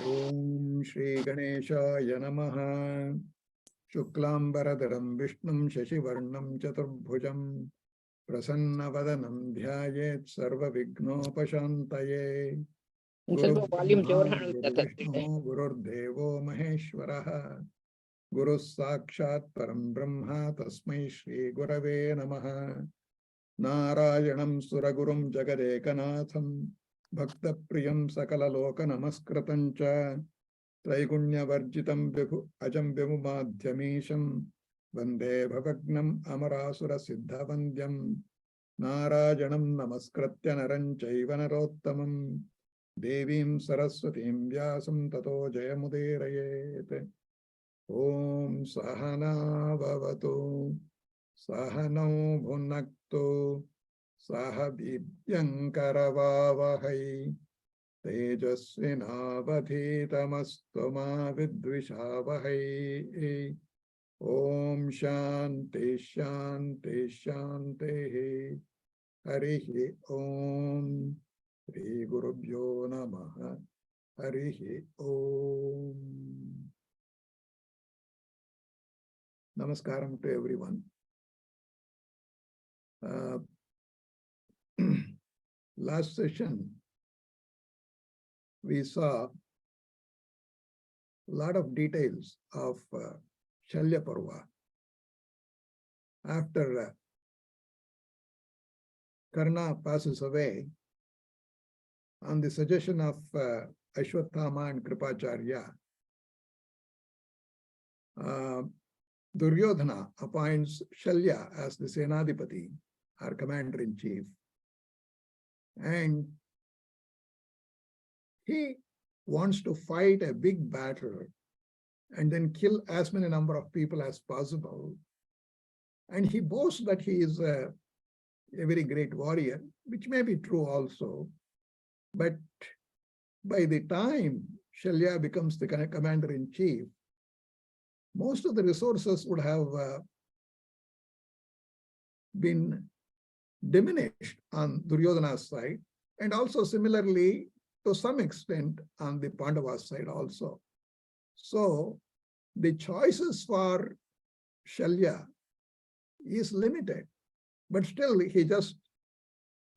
Om Shri Ganeshaya Namaha. Shuklambaradharam Vishnum Shashivarnam Chaturbhujam Prasannavadanam Dhyayet Sarva Vignopashantaye. Guru Brahma Guru Vishnu Guru Devo Maheshwaraha Guru Sakshat Param Brahma Tasmai Shri Gurave Namaha. Narayanam Suragurum Jagadekanatham Bhakta Priyam Sakala Loka Namaskritancha Traigunya Varjitam Vibhu Ajam Vimumadhyamisham Vande Bhavagnam Amarasura Siddhavandyam Narayanam Namaskritya Naranchaiva Narottamam Devim Saraswatim Vyasam Tato Jayamudiraye. Om Sahana Bhavatu Sahano Bhunaktu Sahabhibhyankaravavahai Tejasvinavadhitamastu ma vidvishavahai. Om Shanti Shanti Shanti. Harihi Om. Shri Gurubhyo Namaha. Harihi Om. Namaskaram to everyone. Last session, we saw a lot of details of Shalya parva. After Karna passes away, on the suggestion of Ashwathama and Kripacharya, Duryodhana appoints Shalya as the Senadipati, our commander-in-chief, and he wants to fight a big battle and then kill as many number of people as possible. And he boasts that he is a very great warrior, which may be true also. But by the time Shalya becomes the commander-in-chief, most of the resources would have been diminished on Duryodhana's side, and also similarly to some extent on the Pandavas side also. So the choices for Shalya is limited, but still he just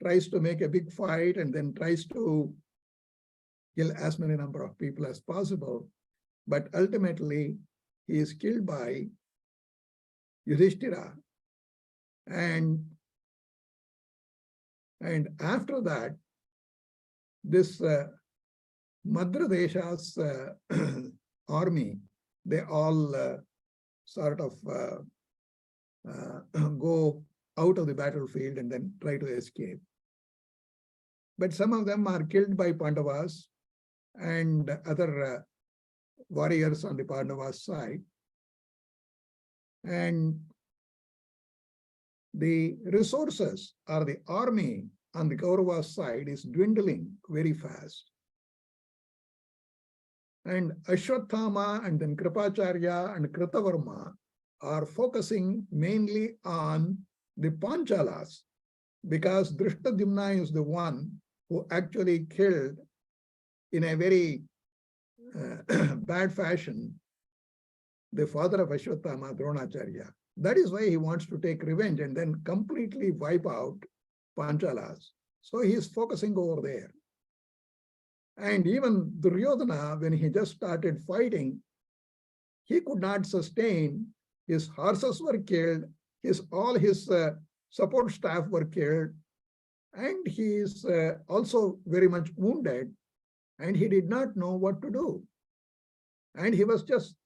tries to make a big fight and then tries to kill as many number of people as possible. But ultimately, he is killed by Yudhishthira. And after that, this Madra Desha's army, they all sort of go out of the battlefield and then try to escape. But some of them are killed by Pandavas and other warriors on the Pandavas side. And the resources or the army on the Kauravas side is dwindling very fast. And Ashwathama and then Kripacharya and Kritavarma are focusing mainly on the Panchalas, because Drishtadhyumna is the one who actually killed in a very bad fashion the father of Ashwathama, Dronacharya. That is why he wants to take revenge and then completely wipe out Panchalas. So he is focusing over there. And even Duryodhana, when he just started fighting, he could not sustain. His horses were killed, all his support staff were killed, and he is also very much wounded, and he did not know what to do. And he was just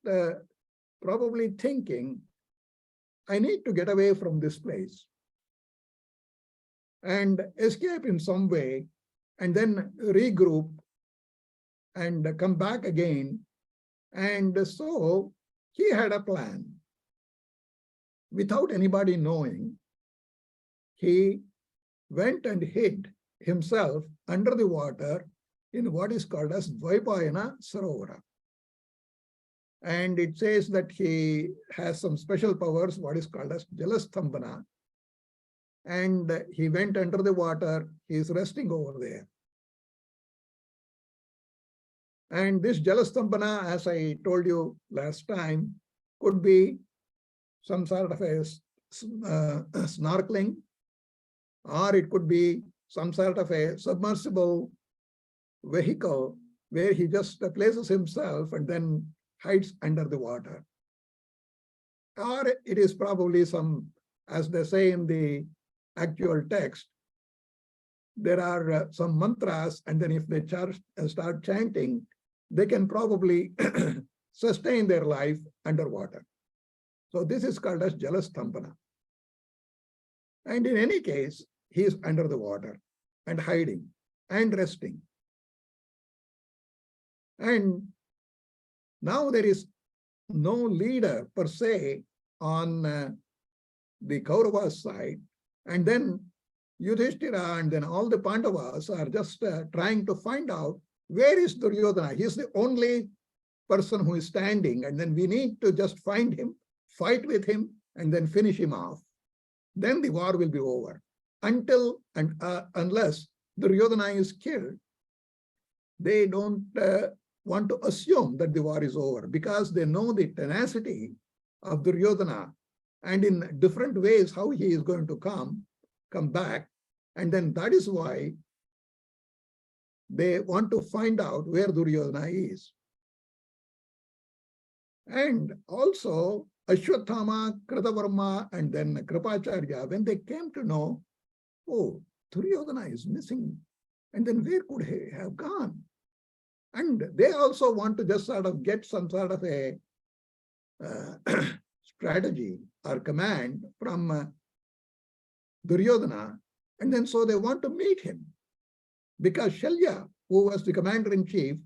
probably thinking, I need to get away from this place and escape in some way, and then regroup and come back again. And so he had a plan. Without anybody knowing, he went and hid himself under the water in what is called as Dvaipayana Sarovara. And it says that he has some special powers, what is called as Jalastambhana. And he went under the water, he is resting over there. And this Jalastampana, as I told you last time, could be some sort of a snorkeling, or it could be some sort of a submersible vehicle where he just places himself and then hides under the water. Or it is probably some, as they say in the actual text, there are some mantras, and then if they start chanting, they can probably sustain their life underwater. So this is called as Jalastampana. And in any case, he is under the water and hiding and resting. And now there is no leader per se on the Kauravas side. And then Yudhishthira and then all the Pandavas are just trying to find out where is Duryodhana. He is the only person who is standing, and then we need to just find him, fight with him, and then finish him off. Then the war will be over. Until and unless Duryodhana is killed, they don't want to assume that the war is over, because they know the tenacity of Duryodhana and in different ways how he is going to come back. And then that is why they want to find out where Duryodhana is. And also Ashwathama, Kritavarma, and then Kripacharya, when they came to know, oh, Duryodhana is missing, and then where could he have gone? And they also want to just sort of get some sort of a strategy or command from Duryodhana, and then so they want to meet him, because Shalya, who was the commander-in-chief,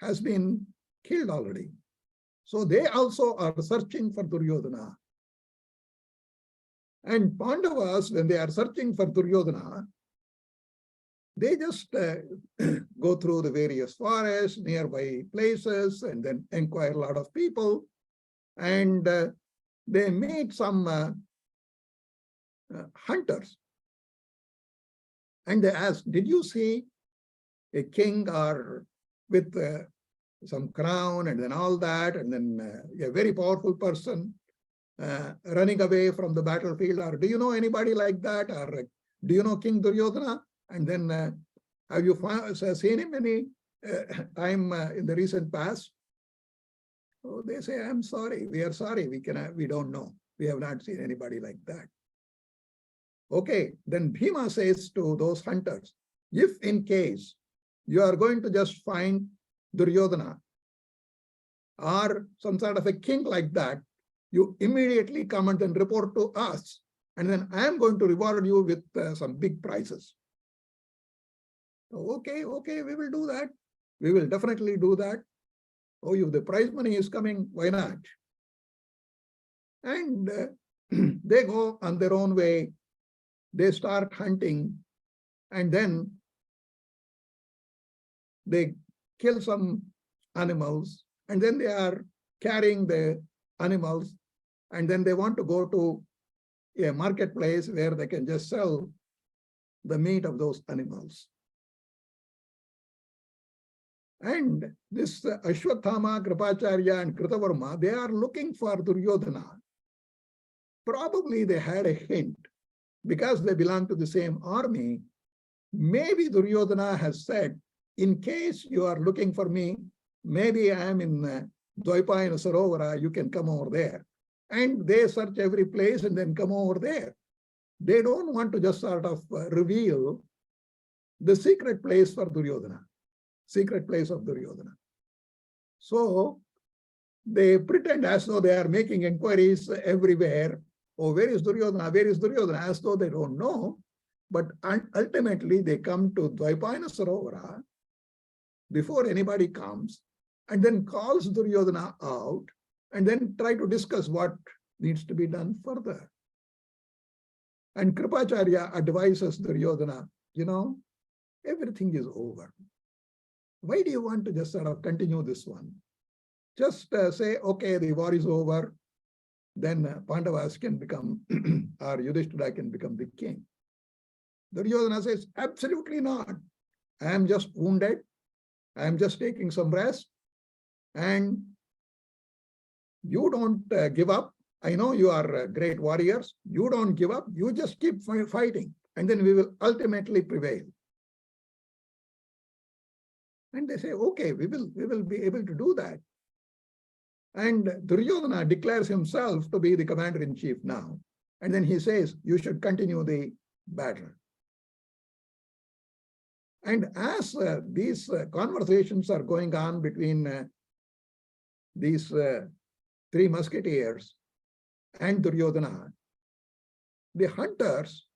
has been killed already. So they also are searching for Duryodhana. And Pandavas, when they are searching for Duryodhana, they just go through the various forests, nearby places, and then inquire a lot of people. And they meet some hunters. And they ask, did you see a king or with some crown and then all that, and then a very powerful person running away from the battlefield? Or do you know anybody like that? Or do you know King Duryodhana? And then have you seen him any time in the recent past? Oh, they say, I'm sorry, we are sorry, we don't know. We have not seen anybody like that. Okay, then Bhima says to those hunters, if in case you are going to just find Duryodhana or some sort of a king like that, you immediately come and then report to us, and then I am going to reward you with some big prizes. Okay, we will do that. We will definitely do that. Oh, if the prize money is coming, why not? And they go on their own way. They start hunting, and then they kill some animals, and then they are carrying the animals, and then they want to go to a marketplace where they can just sell the meat of those animals. And this Ashwathama, Kripacharya, and Kritavarma, they are looking for Duryodhana. Probably they had a hint, because they belong to the same army. Maybe Duryodhana has said, in case you are looking for me, maybe I am in Dvaipayana Sarovara, you can come over there. And they search every place and then come over there. They don't want to just sort of reveal the secret place for Duryodhana, secret place of Duryodhana. So they pretend as though they are making inquiries everywhere. Oh, where is Duryodhana? Where is Duryodhana? As though they don't know. But ultimately, they come to Dvaipayana Sarovara before anybody comes, and then calls Duryodhana out, and then try to discuss what needs to be done further. And Kripacharya advises Duryodhana, everything is over. Why do you want to just sort of continue this one? Just say, okay, the war is over. Then Pandavas can become, or Yudhishthira can become the king. Duryodhana says, absolutely not. I am just wounded. I'm just taking some rest, and you don't give up. I know you are great warriors. You don't give up. You just keep fighting, and then we will ultimately prevail. And they say, okay, we will be able to do that. And Duryodhana declares himself to be the commander-in-chief now. And then he says, you should continue the battle. And as these conversations are going on between these three musketeers and Duryodhana, the hunters,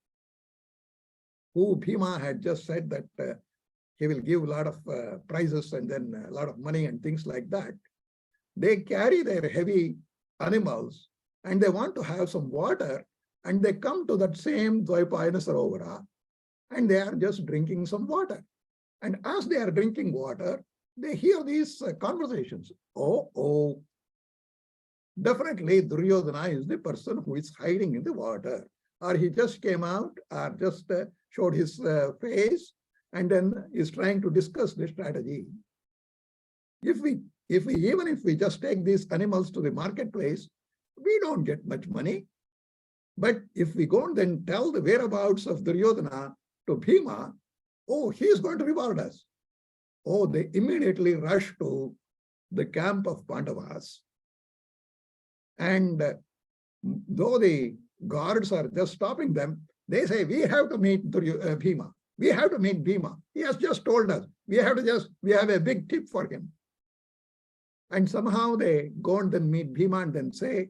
who Bhima had just said that he will give a lot of prizes and then a lot of money and things like that, they carry their heavy animals and they want to have some water, and they come to that same Dvaipayana Sarovara and they are just drinking some water. And as they are drinking water, they hear these conversations. Oh, definitely Duryodhana is the person who is hiding in the water, or he just came out, or just showed his face, and then is trying to discuss the strategy. Even if we just take these animals to the marketplace, we don't get much money. But if we go and then tell the whereabouts of Duryodhana to Bhima, oh, he is going to reward us. Oh, they immediately rush to the camp of Pandavas. And though the guards are just stopping them, they say, we have to meet Bhima. We have to meet Bhima. He has just told us. We have a big tip for him. And somehow they go and then meet Bhima and then say,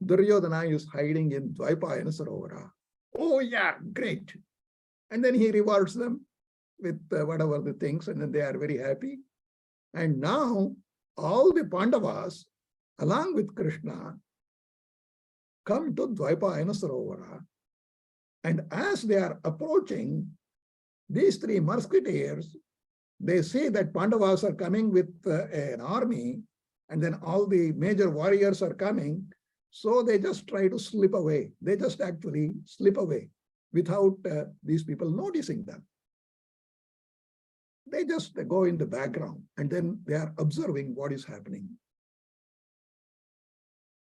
Duryodhana is hiding in Dvaipayana Sarovara. Oh yeah, great. And then he rewards them with whatever the things, and then they are very happy. And now all the Pandavas, along with Krishna, come to Dvaipayana Sarovara. And as they are approaching, these three musketeers, they see that Pandavas are coming with an army, and then all the major warriors are coming. So they just try to slip away. They just actually slip away without these people noticing them. They just go in the background, and then they are observing what is happening.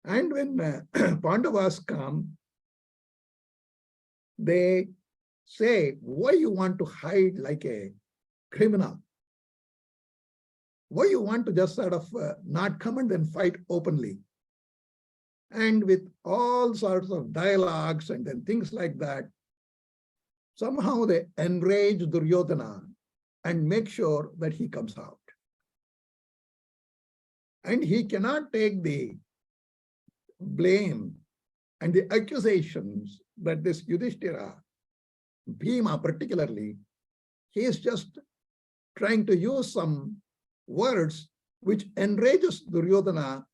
And when Pandavas come, they say, why you want to hide like a criminal? Why you want to just sort of not come and then fight openly? And with all sorts of dialogues and then things like that, somehow they enrage Duryodhana and make sure that he comes out. And he cannot take the blame and the accusations that this Yudhishthira, Bhima particularly, he is just trying to use some words which enrages Duryodhana.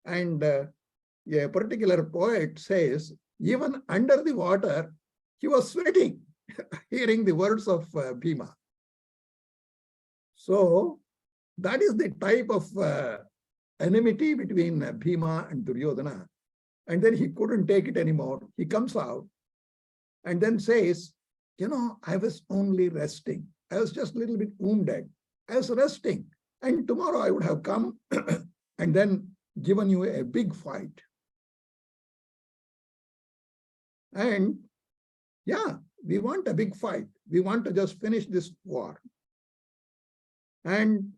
And a particular poet says, even under the water, he was sweating, hearing the words of Bhima. So that is the type of enmity between Bhima and Duryodhana. And then he couldn't take it anymore. He comes out and then says, I was only resting. I was just a little bit wounded. I was resting. And tomorrow I would have come and then given you a big fight. And yeah, we want a big fight. We want to just finish this war. And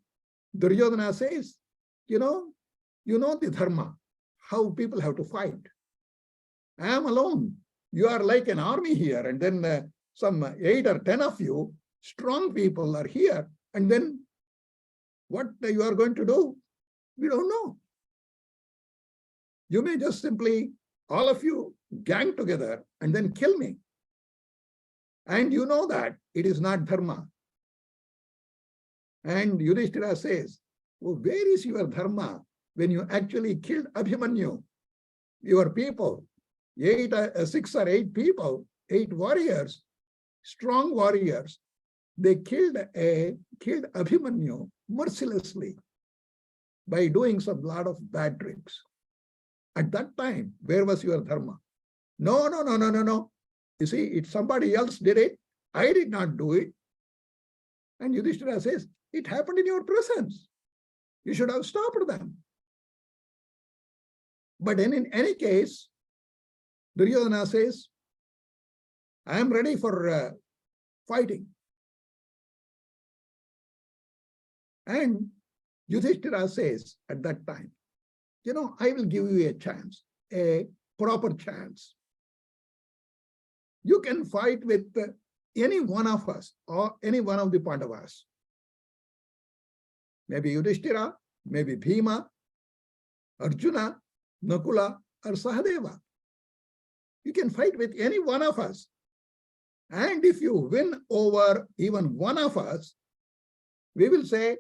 Duryodhana says, you know the dharma, how people have to fight. I am alone. You are like an army here. And then some 8 or 10 of you, strong people are here. And then what you are going to do, we don't know. You may just simply, all of you, gang together and then kill me. And you know that it is not dharma. And Yudhishthira says, oh, where is your dharma when you actually killed Abhimanyu? Your people, 6 or 8 people, 8 warriors, strong warriors, they killed Abhimanyu mercilessly by doing some lot of bad tricks. At that time, where was your dharma? No. You see, if somebody else did it, I did not do it. And Yudhishthira says, It happened in your presence. You should have stopped them. But in any case, Duryodhana says, I am ready for fighting. And Yudhishthira says at that time, I will give you a chance, a proper chance. You can fight with any one of us or any one of the Pandavas. Maybe Yudhishthira, maybe Bhima, Arjuna, Nakula, or Sahadeva. You can fight with any one of us. And if you win over even one of us, we will say,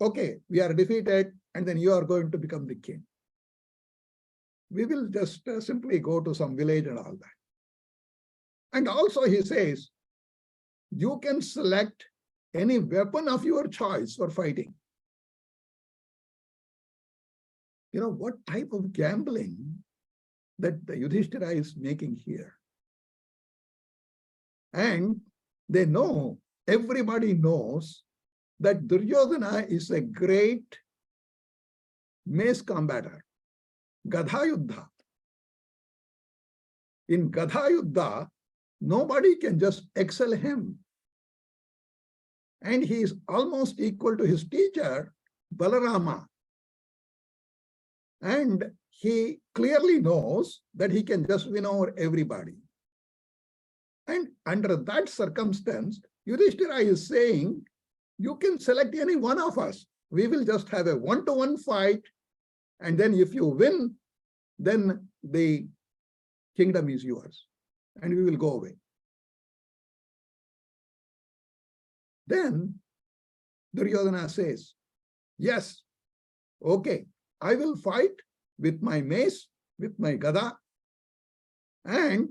okay, we are defeated, and then you are going to become the king. We will just simply go to some village and all that. And also he says, you can select any weapon of your choice for fighting. What type of gambling that the Yudhishthira is making here? And they know, everybody knows that Duryodhana is a great mace combater. Gadaa Yuddha. In Gadaa Yuddha, nobody can just excel him. And he is almost equal to his teacher, Balarama. And he clearly knows that he can just win over everybody. And under that circumstance, Yudhishthira is saying, you can select any one of us. We will just have a one-to-one fight. And then if you win, then the kingdom is yours. And we will go away. Then Duryodhana says, yes, okay, I will fight with my mace, with my gada, and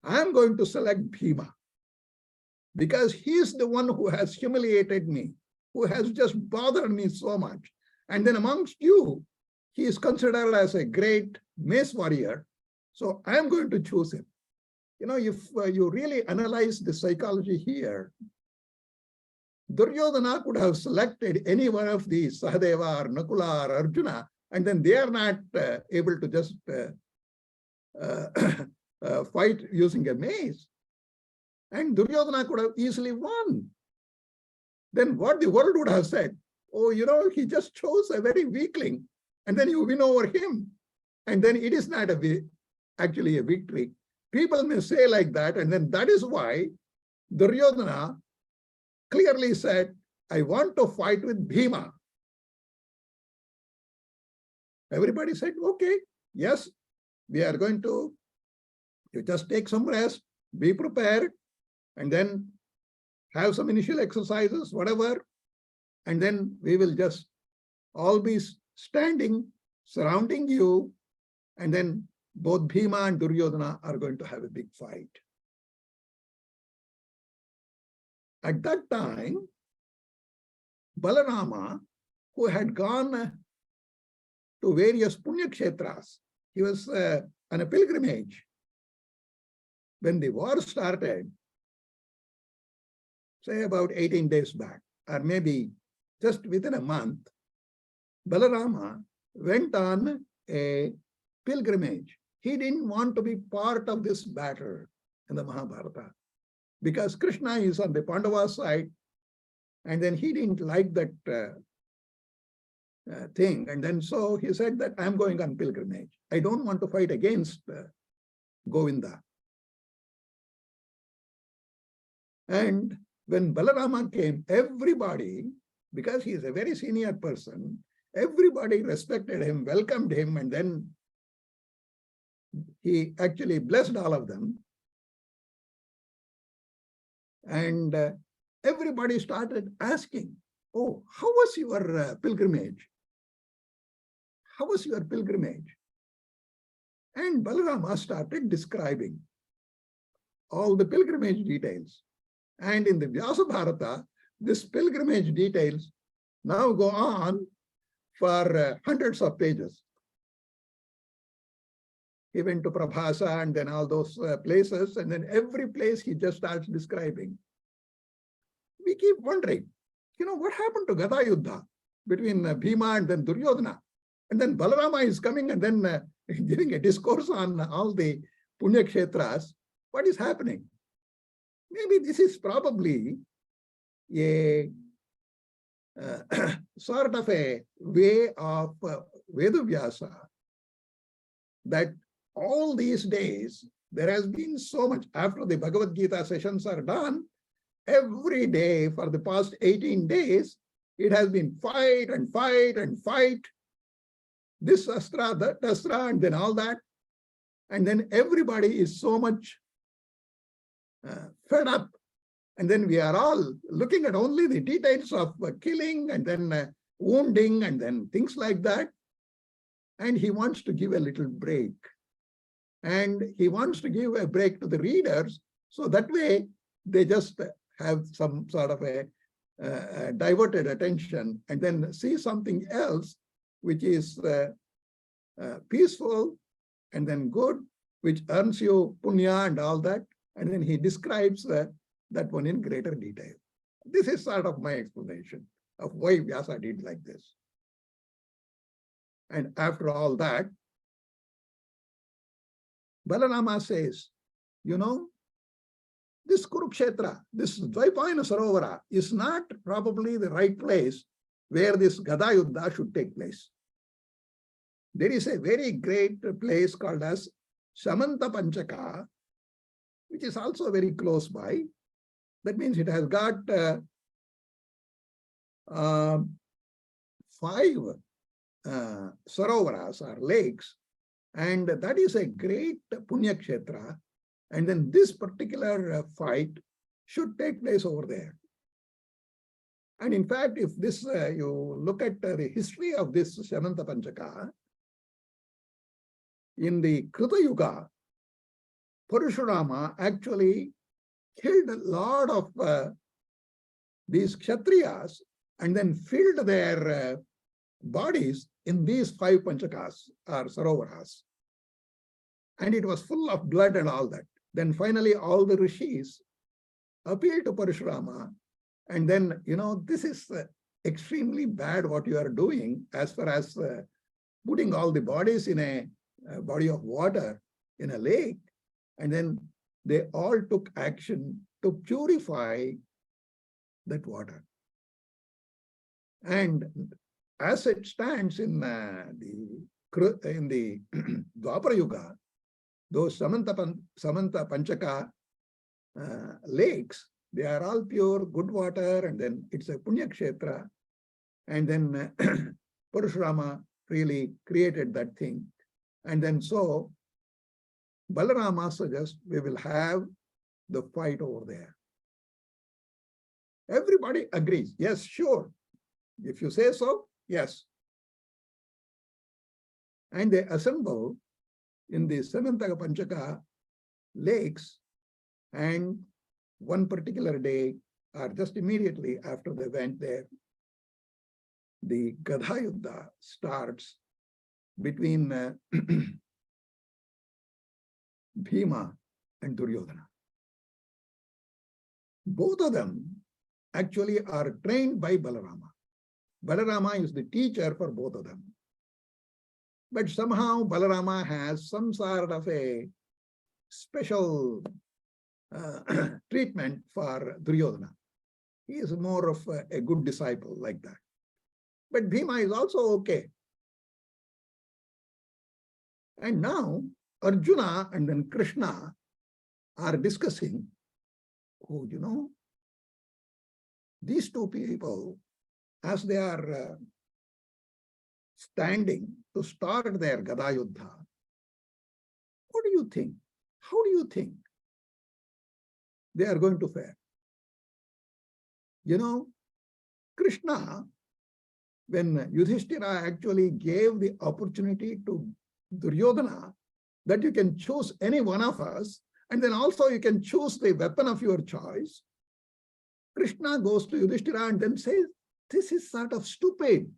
I am going to select Bhima, because he is the one who has humiliated me, who has just bothered me so much. And then amongst you, he is considered as a great mace warrior. So I am going to choose him. If you really analyze the psychology here, Duryodhana could have selected any one of the Sahadeva or Nakula or Arjuna, and then they are not able to just fight using a mace. And Duryodhana could have easily won. Then what the world would have said, oh, he just chose a very weakling, and then you win over him. And then it is not actually a victory. People may say like that, and then that is why Duryodhana clearly said, I want to fight with Bhima. Everybody said, okay, yes, we are going to, you just take some rest, be prepared, and then have some initial exercises, whatever, and then we will just all be standing, surrounding you, and then both Bhima and Duryodhana are going to have a big fight. At that time, Balarama, who had gone to various Punya Kshetras, he was on a pilgrimage. When the war started, say about 18 days back, or maybe just within a month, Balarama went on a pilgrimage. He didn't want to be part of this battle in the Mahabharata, because Krishna is on the Pandava side, and then he didn't like that thing. And then so he said that I'm going on pilgrimage. I don't want to fight against Govinda. And when Balarama came, everybody, because he is a very senior person, everybody respected him, welcomed him, and then he actually blessed all of them. And everybody started asking, oh, how was your pilgrimage? How was your pilgrimage? And Balarama started describing all the pilgrimage details. And in the Vyasa Bharata, this pilgrimage details now go on for hundreds of pages. He went to Prabhasa and then all those places, and then every place he just starts describing. We keep wondering, what happened to Gadaa Yuddha between Bhima and then Duryodhana? And then Balarama is coming and then giving a discourse on all the Punya Kshetras. What is happening? Maybe this is probably a sort of a way of Vedavyasa, that all these days there has been so much. After the Bhagavad Gita sessions are done, every day for the past 18 days, it has been fight and fight and fight. This astra, that astra, and then all that. And then everybody is so much fed up. And then we are all looking at only the details of killing and then wounding and then things like that. And he wants to give a little break. And he wants to give a break to the readers, so that way they just have some sort of a diverted attention and then see something else which is peaceful and then good, which earns you punya and all that. And then he describes that one in greater detail. This is sort of my explanation of why Vyasa did like this. And after all that, Balarama says, this Kurukshetra, this Dvaipayana Sarovara is not probably the right place where this Gadaa Yuddha should take place. There is a very great place called as Samanta Panchaka, which is also very close by. That means it has got 5 sarovaras or lakes, and that is a great Punya Kshetra. And then this particular fight should take place over there. And in fact, if this you look at the history of this Samanta Panchaka, in the Krita Yuga, Parashurama actually killed a lot of these Kshatriyas and then filled their bodies in these 5 Panchakas or Sarovaras. And it was full of blood and all that. Then finally, all the rishis appealed to Parashurama. And then, this is extremely bad what you are doing as far as putting all the bodies in a body of water in a lake. And then they all took action to purify that water. And as it stands in the Dwapara Yuga, those Samanta Panchaka lakes, they are all pure, good water, and then it's a Punya Kshetra. And then Parashurama really created that thing. And then so Balarama suggests we will have the fight over there. Everybody agrees. Yes, sure. If you say so, yes. And they assemble in the Samanta Panchaka lakes, and one particular day, or just immediately after they went there, the Gadaa Yuddha starts between Bhima and Duryodhana. Both of them actually are trained by Balarama. Balarama is the teacher for both of them. But somehow Balarama has some sort of a special treatment for Duryodhana. He is more of a good disciple like that. But Bhima is also okay. And now Arjuna and then Krishna are discussing, these two people, as they are standing to start their Gadaa Yuddha, what do you think? How do you think they are going to fare? Krishna, when Yudhishthira actually gave the opportunity to Duryodhana that you can choose any one of us, and then also you can choose the weapon of your choice, Krishna goes to Yudhishthira and then says, this is sort of stupid.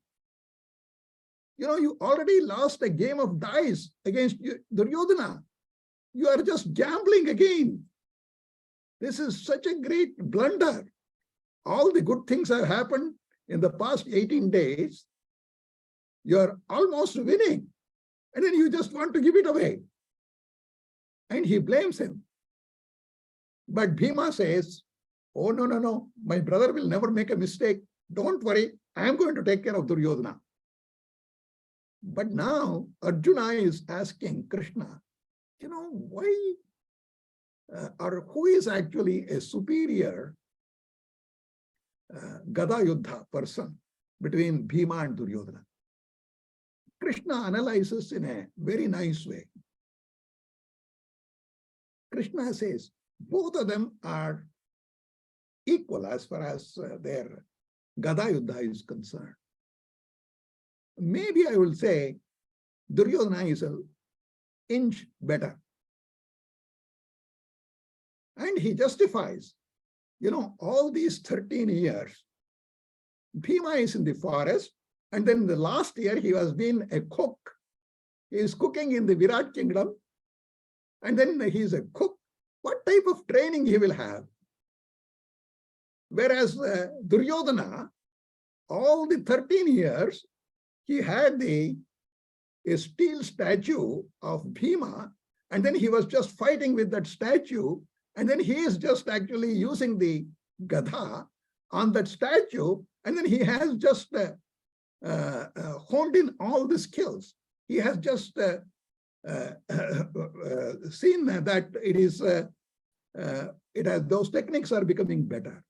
You already lost a game of dice against Duryodhana. You are just gambling again. This is such a great blunder. all the good things have happened in the past 18 days. You're almost winning. And then you just want to give it away. And he blames him. But Bhima says, oh, no, no, no. My brother will never make a mistake. Don't worry. I am going to take care of Duryodhana. But now Arjuna is asking Krishna, why or who is actually a superior Gadaa Yuddha person between Bhima and Duryodhana? Krishna analyzes in a very nice way. Krishna says both of them are equal as far as their Gadaa Yuddha is concerned. Maybe I will say Duryodhana is an inch better. And he justifies, all these 13 years, Bhima is in the forest, and then the last year he was being a cook. He is cooking in the Virat kingdom, and then he is a cook. What type of training he will have? Whereas Duryodhana, all the 13 years, he had a steel statue of Bhima, and then he was just fighting with that statue, and then he is just actually using the Gada on that statue, and then he has just honed in all the skills. He has just seen that those techniques are becoming better.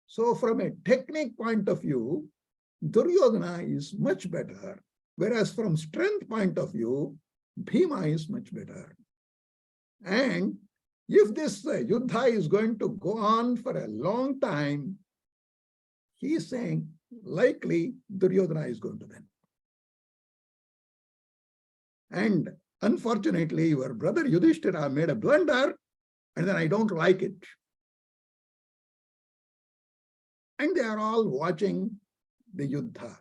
So from a technique point of view, Duryodhana is much better, whereas from strength point of view, Bhima is much better. And if this Yuddha is going to go on for a long time, he is saying likely Duryodhana is going to win. And unfortunately, your brother Yudhishthira made a blunder, and then I don't like it. And they are all watching the Yuddha.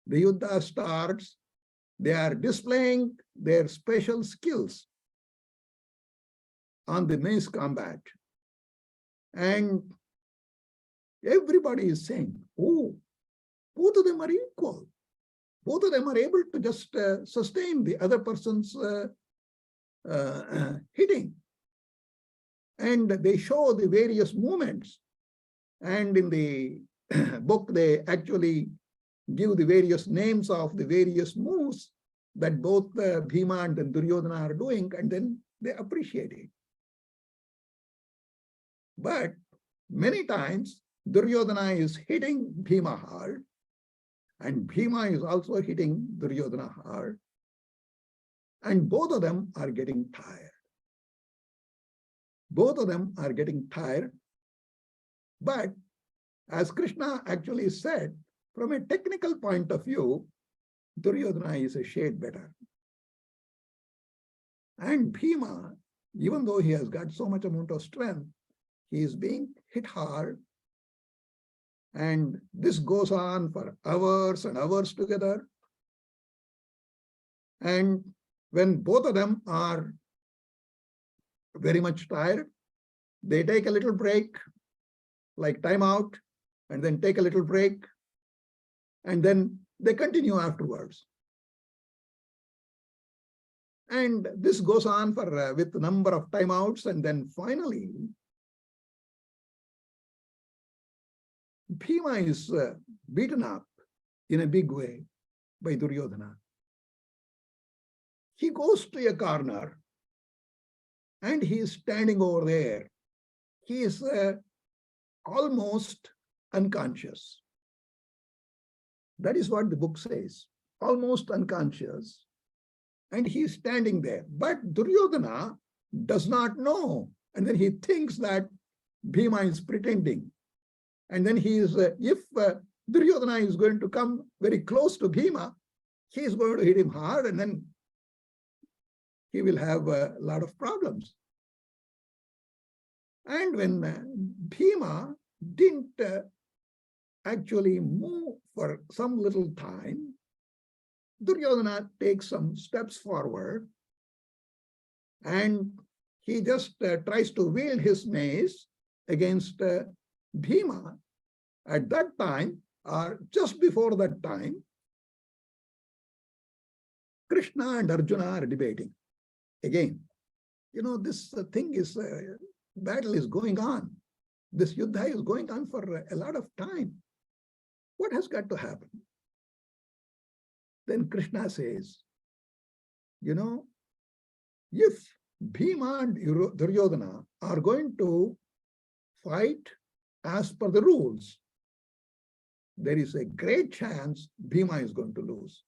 The Yuddha starts, they are displaying their special skills on the mace combat. And everybody is saying, oh, both of them are equal. Both of them are able to just sustain the other person's hitting. And they show the various movements. And in the book, they actually give the various names of the various moves that both Bhima and Duryodhana are doing, and then they appreciate it. But many times, Duryodhana is hitting Bhima hard, and Bhima is also hitting Duryodhana hard, and both of them are getting tired. Both of them are getting tired. But as Krishna actually said, from a technical point of view, Duryodhana is a shade better. And Bhima, even though he has got so much amount of strength, he is being hit hard. And this goes on for hours and hours together. And when both of them are very much tired, they take a little break, like time out, and then take a little break, and then they continue afterwards. And this goes on for with a number of timeouts, and then finally, Bhima is beaten up in a big way by Duryodhana. He goes to a corner, and he is standing over there. He is almost unconscious. That is what the book says, almost unconscious. And he is standing there. But Duryodhana does not know. And then he thinks that Bhima is pretending. And then he is, if Duryodhana is going to come very close to Bhima, he is going to hit him hard, and then he will have a lot of problems. And when Bhima didn't actually move for some little time, Duryodhana takes some steps forward, and he just tries to wield his mace against Bhima, at that time, or just before that time, Krishna and Arjuna are debating. Again, this thing is, battle is going on. This yuddha is going on for a lot of time. What has got to happen? Then Krishna says, if Bhima and Duryodhana are going to fight as per the rules, there is a great chance Bhima is going to lose.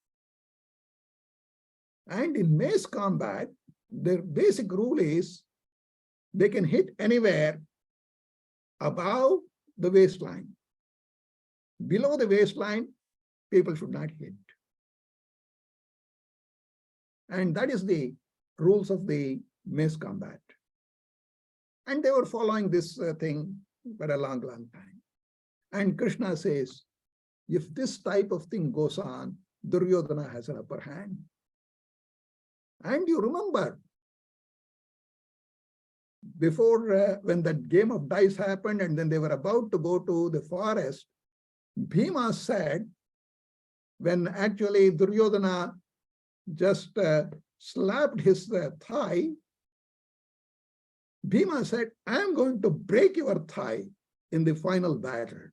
And in mace combat, their basic rule is they can hit anywhere above the waistline. Below the waistline, people should not hit. And that is the rules of the mace combat. And they were following this thing for a long, long time. And Krishna says, if this type of thing goes on, Duryodhana has an upper hand. And you remember, before when that game of dice happened and then they were about to go to the forest, Bhima said, when actually Duryodhana just slapped his thigh, Bhima said, I am going to break your thigh in the final battle.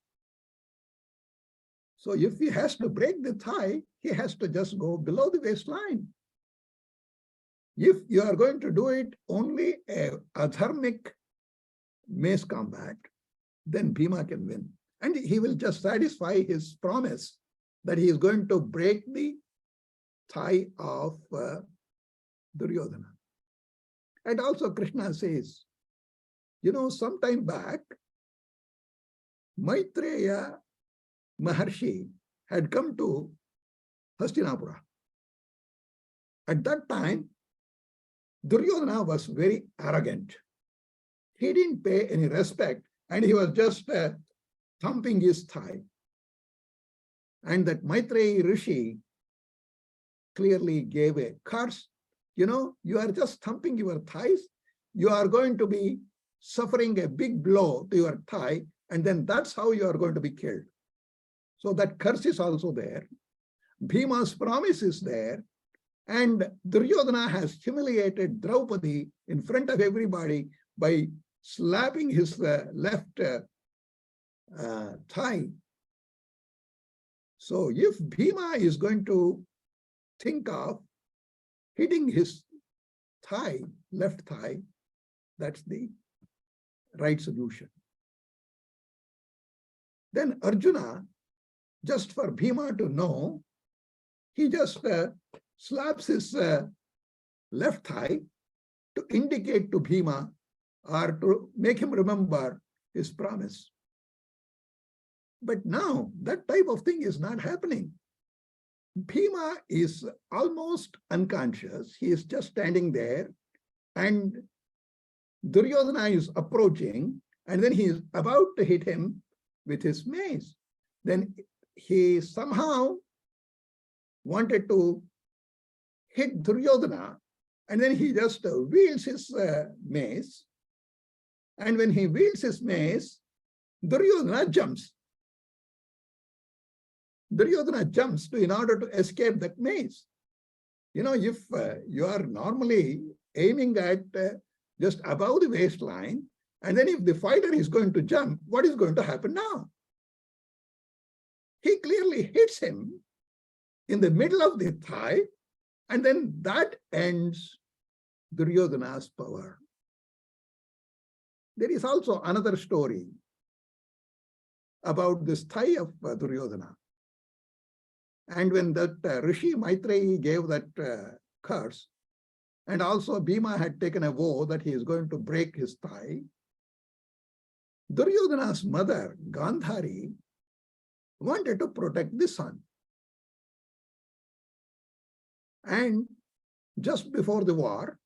So if he has to break the thigh, he has to just go below the waistline. If you are going to do it only a adharmic mace combat, then Bhima can win. And he will just satisfy his promise that he is going to break the thigh of Duryodhana. And also Krishna says, some time back, Maitreya Maharshi had come to Hastinapura. At that time, Duryodhana was very arrogant. He didn't pay any respect and he was just thumping his thigh. And that Maitreya Rishi clearly gave a curse. You are just thumping your thighs. You are going to be suffering a big blow to your thigh, and then that's how you are going to be killed. So that curse is also there. Bhima's promise is there. And Duryodhana has humiliated Draupadi in front of everybody by slapping his left thigh. So if Bhima is going to think of hitting his thigh, left thigh, that's the right solution. Then Arjuna, just for Bhima to know, he just slaps his left thigh to indicate to Bhima or to make him remember his promise. But now that type of thing is not happening. Bhima is almost unconscious. He is just standing there and Duryodhana is approaching and then he is about to hit him with his mace. Then he somehow wanted to hit Duryodhana and then he just wields his mace. And when he wields his mace, Duryodhana jumps. Duryodhana jumps in order to escape that mace. If you are normally aiming at just above the waistline, and then if the fighter is going to jump, what is going to happen now? He clearly hits him in the middle of the thigh, and then that ends Duryodhana's power. There is also another story about this thigh of Duryodhana. And when that Rishi Maitreyi gave that curse, and also Bhima had taken a vow that he is going to break his thigh, Duryodhana's mother, Gandhari, wanted to protect the son. And just before the war,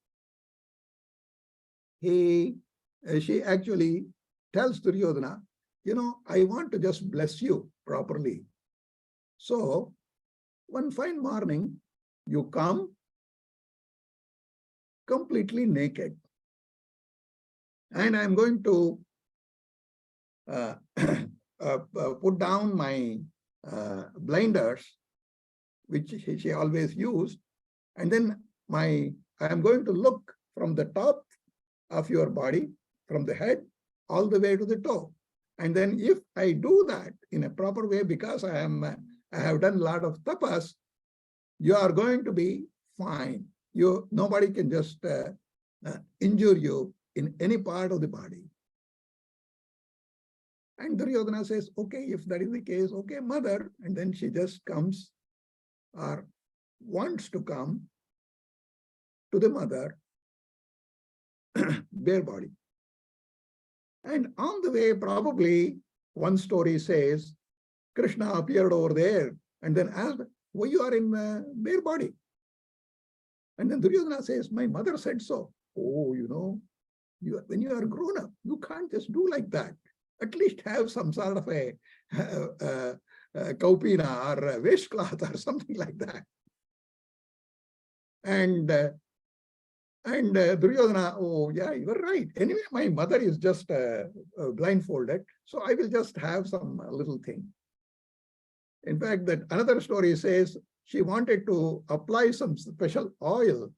she actually tells Duryodhana, I want to just bless you properly. So one fine morning, you come completely naked. And I'm going to put down my blinders, which she always used, and then I am going to look from the top of your body, from the head all the way to the toe. And then if I do that in a proper way, because I have done a lot of tapas, you are going to be fine. Nobody can just injure you in any part of the body. And Duryodhana says, okay, if that is the case, okay, mother. And then she just comes or wants to come to the mother, bare body. And on the way, probably one story says, Krishna appeared over there and then asked, why you are in bare body? And then Duryodhana says, my mother said so. Oh, when you are grown up, you can't just do like that. At least have some sort of a kaupina or a waistcloth or something like that. And Duryodhana, oh yeah, you are right. Anyway, my mother is just blindfolded, so I will just have some little thing. In fact, that another story says she wanted to apply some special oil,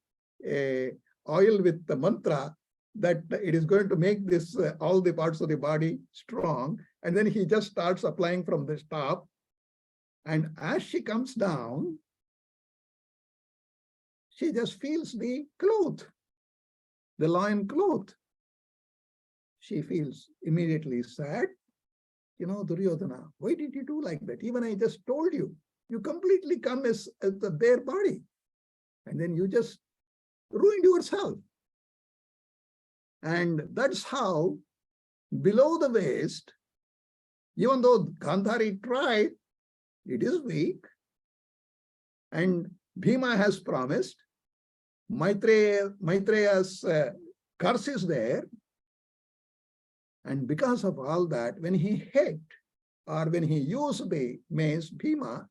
oil with the mantra that it is going to make this all the parts of the body strong. And then he just starts applying from the top. And as she comes down, she just feels the cloth, the loin cloth. She feels immediately sad. Duryodhana, why did you do like that? Even I just told you, you completely come as the bare body. And then you just ruined yourself. And that's how below the waist, even though Gandhari tried, it is weak. And Bhima has promised, Maitreya's curse is there. And because of all that, when he hit or when he used the mace, Bhima,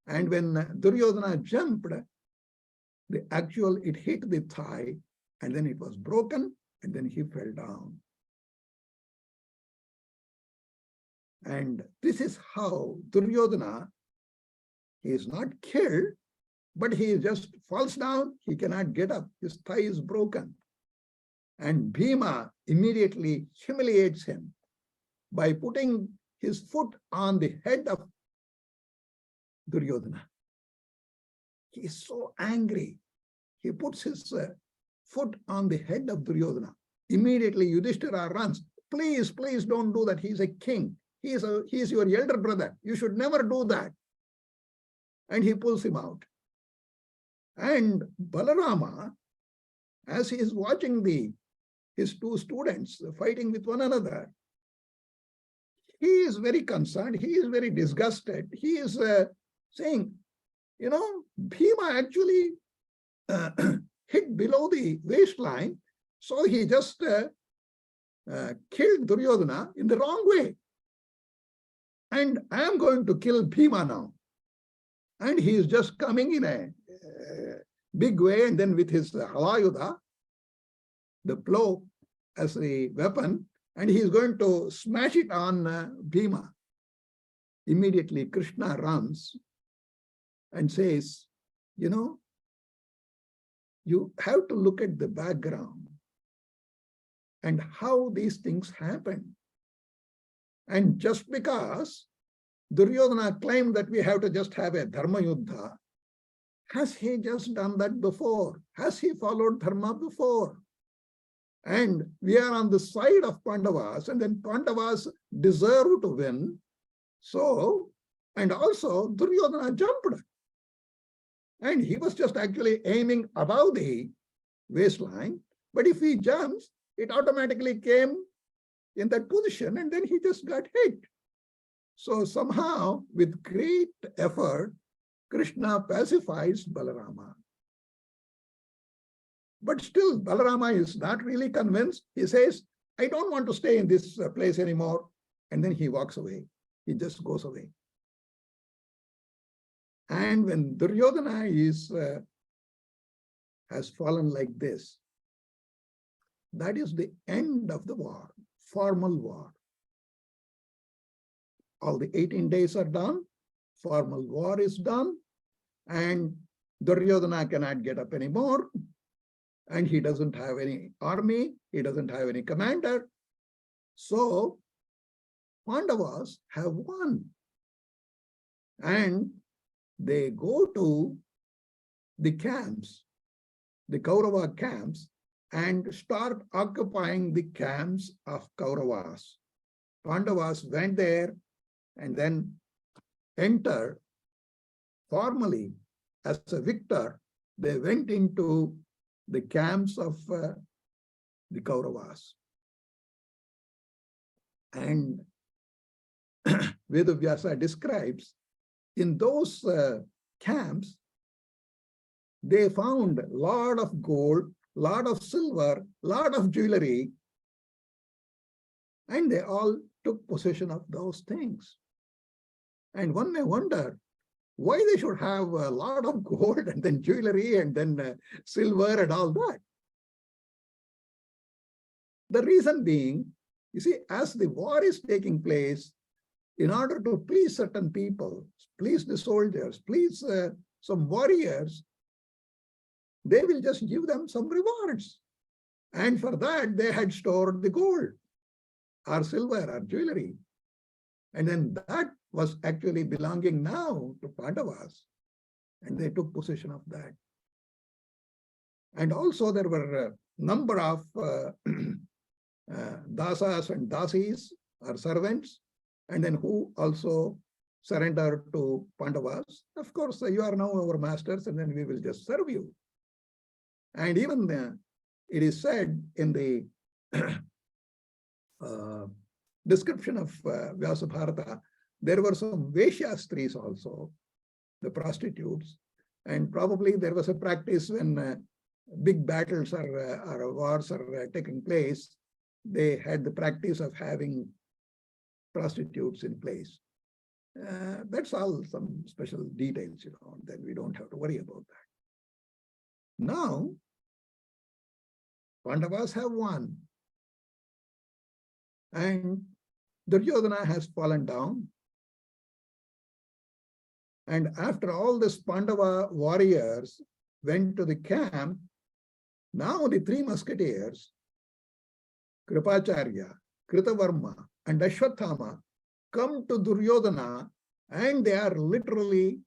and when Duryodhana jumped, it hit the thigh, and then it was broken, and then he fell down. And this is how Duryodhana, he is not killed, but he just falls down, he cannot get up, his thigh is broken. And Bhima immediately humiliates him by putting his foot on the head of Duryodhana. He is so angry. He puts his foot on the head of Duryodhana. Immediately Yudhishthira runs. Please, please don't do that. He is a king. He is your elder brother. You should never do that. And he pulls him out. And Balarama, as he is watching his two students fighting with one another, he is very concerned. He is very disgusted. He is saying, Bhima actually hit below the waistline. So he just killed Duryodhana in the wrong way. And I am going to kill Bhima now. And he is just coming in a big way, and then with his halayuda, the plow as the weapon, and he is going to smash it on Bhima. Immediately Krishna runs and says, you have to look at the background and how these things happen. And just because Duryodhana claimed that we have to just have a dharma yuddha, has he just done that before? Has he followed dharma before? And we are on the side of Pandavas, and then Pandavas deserve to win. So, and also Duryodhana jumped. And he was just actually aiming above the waistline. But if he jumps, it automatically came in that position, and then he just got hit. So somehow, with great effort, Krishna pacifies Balarama. But still, Balarama is not really convinced. He says, I don't want to stay in this place anymore. And then he walks away. He just goes away. And when Duryodhana has fallen like this, that is the end of the war, formal war. all the 18 days are done, formal war is done, and Duryodhana cannot get up anymore, and he doesn't have any army, he doesn't have any commander. So Pandavas have won. And they go to the camps, the Kaurava camps, and start occupying the camps of Kauravas. Pandavas went there and then entered formally as a victor. They went into the camps of the Kauravas. And Vedavyasa describes in those camps, they found a lot of gold, lot of silver, lot of jewelry, and they all took possession of those things. And one may wonder why they should have a lot of gold and then jewelry and then silver and all that. The reason being, you see, as the war is taking place, in order to please certain people, please the soldiers, please some warriors, they will just give them some rewards. And for that, they had stored the gold or silver or jewelry. And then that was actually belonging now to Pandavas. And they took possession of that. And also there were a number of dasas and dasis or servants, and then who also surrendered to Pandavas. Of course, you are now our masters, and then we will just serve you. And even it is said in the description of Vyasa Bharata, there were some Veshyastris also, the prostitutes. And probably there was a practice when big battles or wars are taking place, they had the practice of having prostitutes in place. That's all some special details, then we don't have to worry about that. Now, Pandavas have won. And Duryodhana has fallen down. And after all this Pandava warriors went to the camp, now the three musketeers, Kripacharya, Kritavarma, and Ashwathama, come to Duryodhana, and they are literally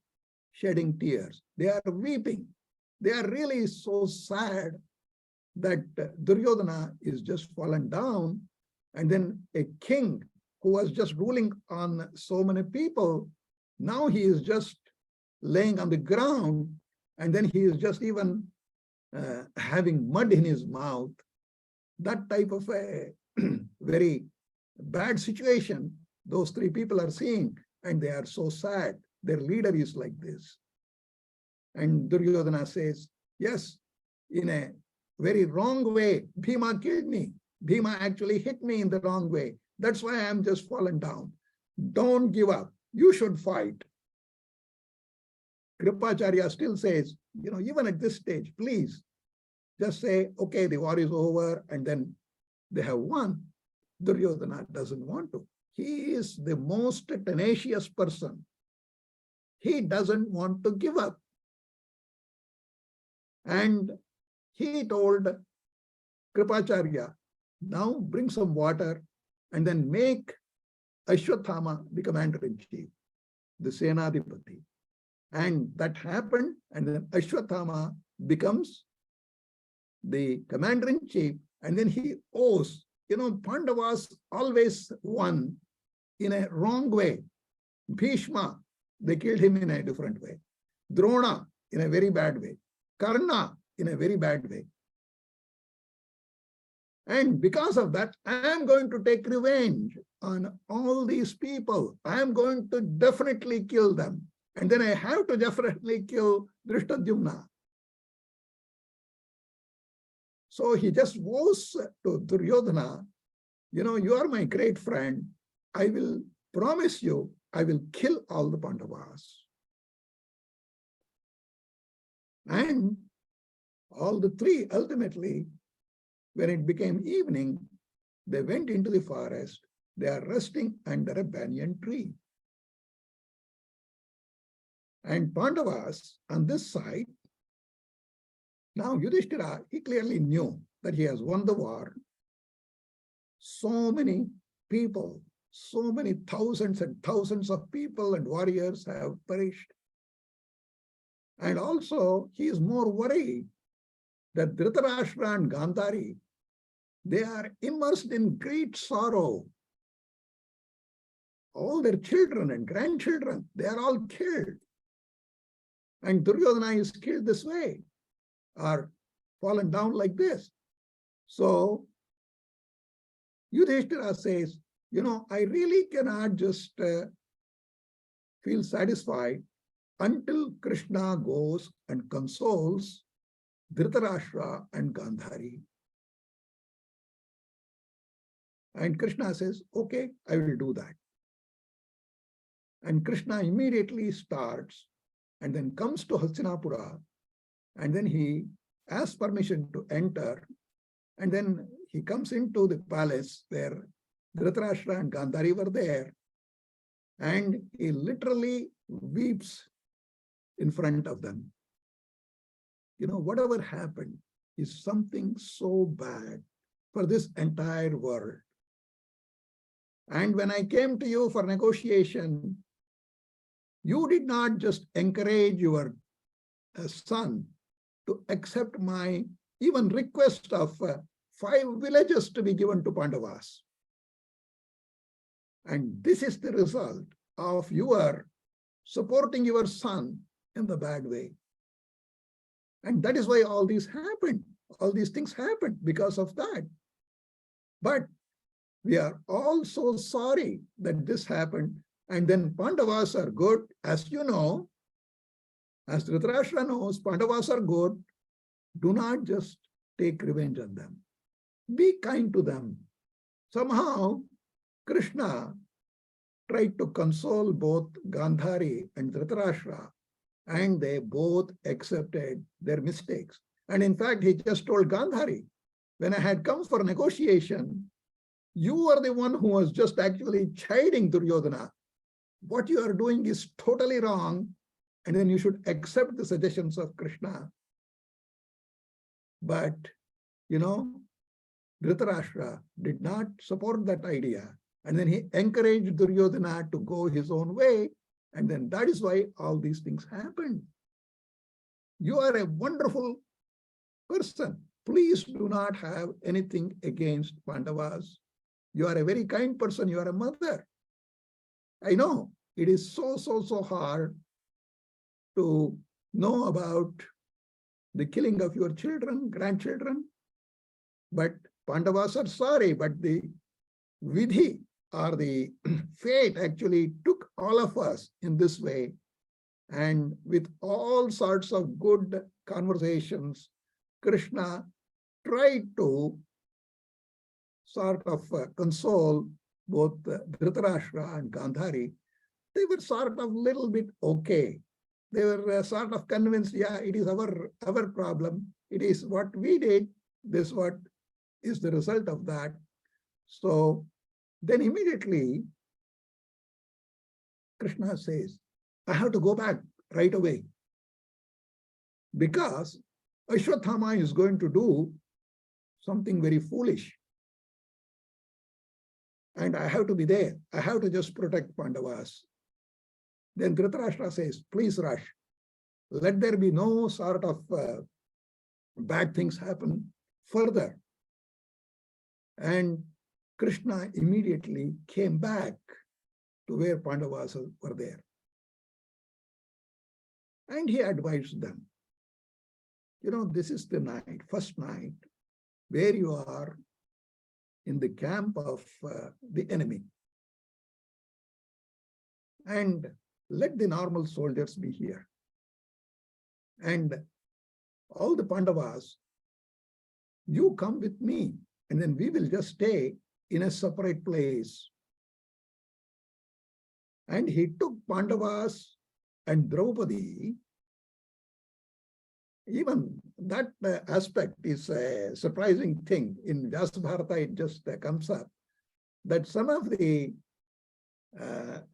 shedding tears. They are weeping. They are really so sad that Duryodhana is just fallen down, and then a king who was just ruling on so many people, now he is just laying on the ground, and then he is just even having mud in his mouth. That type of a very bad situation those three people are seeing, and they are so sad. Their leader is like this. And Duryodhana says, yes, in a very wrong way, Bhima killed me. Bhima actually hit me in the wrong way. That's why I'm just fallen down. Don't give up. You should fight. Kripacharya still says, even at this stage, please just say, okay, the war is over, and then they have won. Duryodhana doesn't want to. He is the most tenacious person. He doesn't want to give up. And he told Kripacharya, now bring some water and then make Ashwathama the commander-in-chief, the Senadipati. And that happened, and then Ashwathama becomes the commander-in-chief, and then he owes. Pandavas always won in a wrong way. Bhishma, they killed him in a different way. Drona, in a very bad way. Karna, in a very bad way. And because of that, I am going to take revenge on all these people. I am going to definitely kill them. And then I have to definitely kill Drishtadyumna. So he just vows to Duryodhana, you are my great friend. I will promise you, I will kill all the Pandavas. And all the three, ultimately, when it became evening, they went into the forest. They are resting under a banyan tree. And Pandavas on this side, now Yudhishthira, he clearly knew that he has won the war. So many people, so many thousands and thousands of people and warriors have perished. And also, he is more worried that Dhritarashtra and Gandhari, they are immersed in great sorrow. All their children and grandchildren, they are all killed. And Duryodhana is killed this way, or fallen down like this. So Yudhishthira says, I really cannot just feel satisfied until Krishna goes and consoles Dhritarashtra and Gandhari. And Krishna says, okay, I will do that. And Krishna immediately starts and then comes to Hastinapura, and then he asks permission to enter, and then he comes into the palace where Dhritarashtra and Gandhari were there, and he literally weeps in front of them. Whatever happened is something so bad for this entire world. And when I came to you for negotiation, you did not just encourage your son to accept my even request of 5 villages to be given to Pandavas. And this is the result of your supporting your son in the bad way. And that is why all these happened. All these things happened because of that. But we are all so sorry that this happened. And then Pandavas are good, as you know, as Dhritarashtra knows, Pandavas are good. Do not just take revenge on them. Be kind to them. Somehow, Krishna tried to console both Gandhari and Dhritarashtra, and they both accepted their mistakes. And in fact, he just told Gandhari, when I had come for negotiation, you were the one who was just actually chiding Duryodhana. What you are doing is totally wrong, and then you should accept the suggestions of Krishna. But, Dhritarashtra did not support that idea. And then he encouraged Duryodhana to go his own way. And then that is why all these things happened. You are a wonderful person. Please do not have anything against Pandavas. You are a very kind person. You are a mother. I know it is so hard to know about the killing of your children, grandchildren. But Pandavas are sorry, but the Vidhi or the fate actually took all of us in this way. And with all sorts of good conversations, Krishna tried to sort of console both Dhritarashtra and Gandhari. They were sort of little bit okay. They were sort of convinced, yeah, it is our problem. It is what we did. This what is the result of that. So then immediately, Krishna says, I have to go back right away because Ashwathama is going to do something very foolish. And I have to be there. I have to just protect Pandavas. Then Dhritarashtra says, please rush. Let there be no sort of bad things happen further. And Krishna immediately came back to where Pandavas were there. And he advised them, this is the night, first night, where you are in the camp of the enemy. And let the normal soldiers be here. And all the Pandavas, you come with me, and then we will just stay in a separate place. And he took Pandavas and Draupadi. Even that aspect is a surprising thing. In Vyasa Bharata, it just comes up that some of the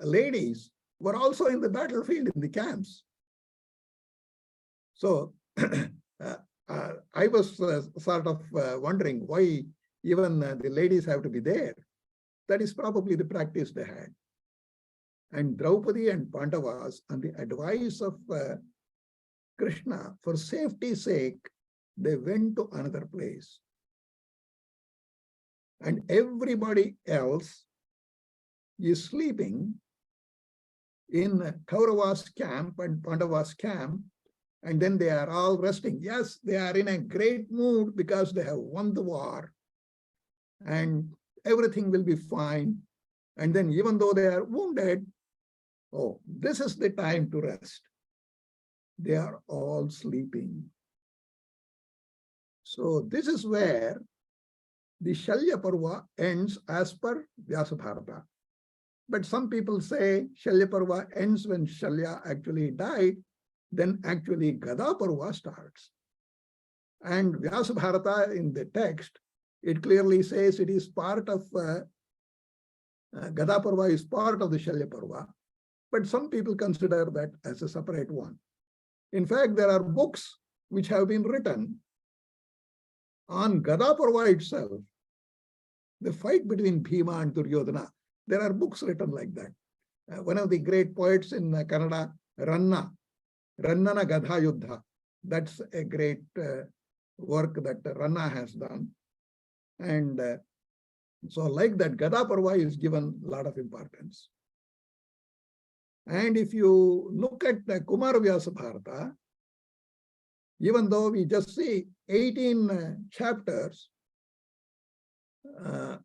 ladies were also in the battlefield in the camps. So I was sort of wondering why even the ladies have to be there. That is probably the practice they had. And Draupadi and Pandavas, on the advice of Krishna, for safety's sake, they went to another place. And everybody else is sleeping in Kaurava's camp and Pandava's camp, and then they are all resting. Yes, they are in a great mood because they have won the war, and everything will be fine. And then even though they are wounded, oh, this is the time to rest. They are all sleeping. So this is where the Shalya Parva ends as per Vyasabharata. But some people say Shalya Parva ends when Shalya actually died, then actually Gadaa Parva starts. And Vyasabharata in the text, it clearly says it is part of, Gadaa Parva is part of the Shalya Parva, but some people consider that as a separate one. In fact, there are books which have been written on Gadaa Parva itself, the fight between Bhima and Duryodhana. There are books written like that. One of the great poets in Kannada, Rannana Gadha Yuddha. That's a great work that Ranna has done. And so like that, Gadaa Parva is given a lot of importance. And if you look at the Kumara Vyasabharata, even though we just see 18 chapters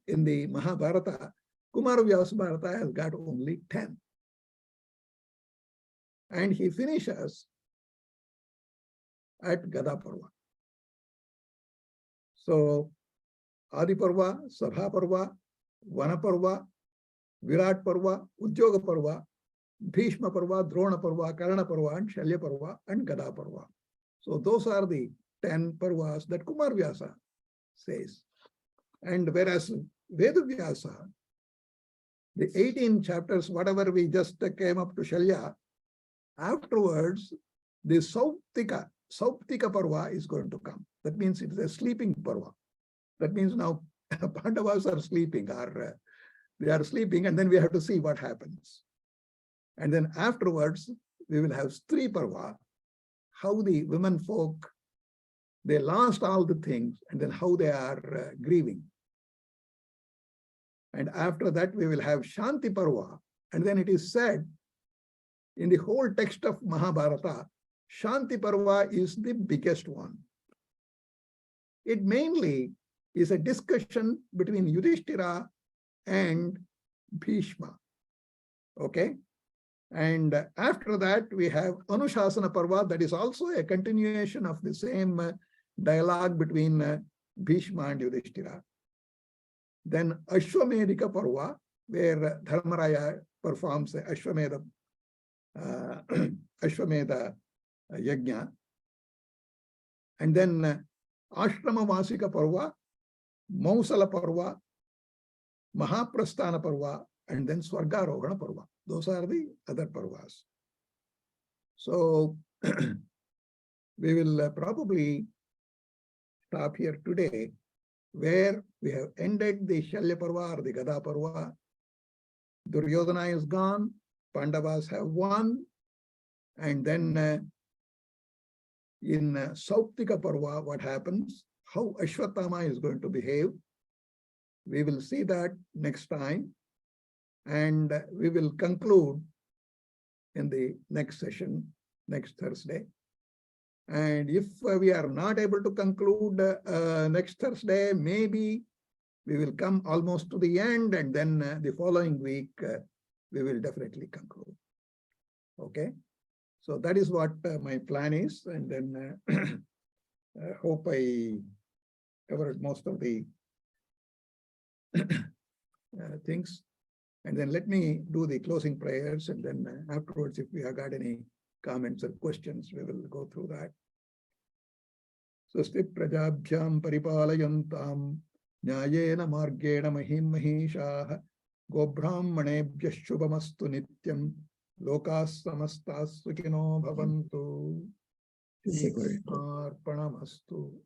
in the Mahabharata, Kumara Vyasabharata has got only 10. And he finishes at Gadaa Parva. So Adi Parva, Sabha Parva, Vana Parva, Virat Parva, Udyoga Parva, Bhishma Parva, Drona Parva, Karna Parva, and Shalya Parva, and Gadaa Parva. So those are the 10 Parvas that Kumar Vyasa says. And whereas Veda Vyasa, the 18 chapters, whatever we just came up to Shalya, afterwards, the Sauptika Parva is going to come. That means it's a sleeping Parva. That means now Pandavas are sleeping, or they are sleeping, and then we have to see what happens. And then afterwards, we will have Stri Parva, how the women folk, they lost all the things, and then how they are grieving. And after that, we will have Shanti Parva. And then it is said in the whole text of Mahabharata, Shanti Parva is the biggest one. It mainly is a discussion between Yudhishthira and Bhishma. Okay? And after that, we have Anushasana Parva, that is also a continuation of the same dialogue between Bhishma and Yudhishthira. Then Ashwamedhika Parva, where Dharmaraya performs the Ashwamedha Yajna. And then Ashrama Vasika Parva, Mausala Parva, Mahaprasthana Parva, and then Swargarohana Parva. Those are the other Parvas. So we will probably stop here today, where we have ended the Shalya Parva or the Gadaa Parva. Duryodhana is gone, Pandavas have won, and then in Sauptika Parva, what happens, how Ashwatthama is going to behave. We will see that next time, and we will conclude in the next session, next Thursday. And if we are not able to conclude next Thursday, maybe we will come almost to the end, and then the following week, we will definitely conclude. Okay? So that is what my plan is. And then I hope I covered most of the things. And then let me do the closing prayers, and then afterwards, if we have got any comments or questions, we will go through that. Swasti prajabhyam paripalayantam nyayena margena mahim mahishaah gobrahmanebhyah shubhamastu nityam lokas samastas sukhino bhavantu. Shri Krishna Arpanamastu.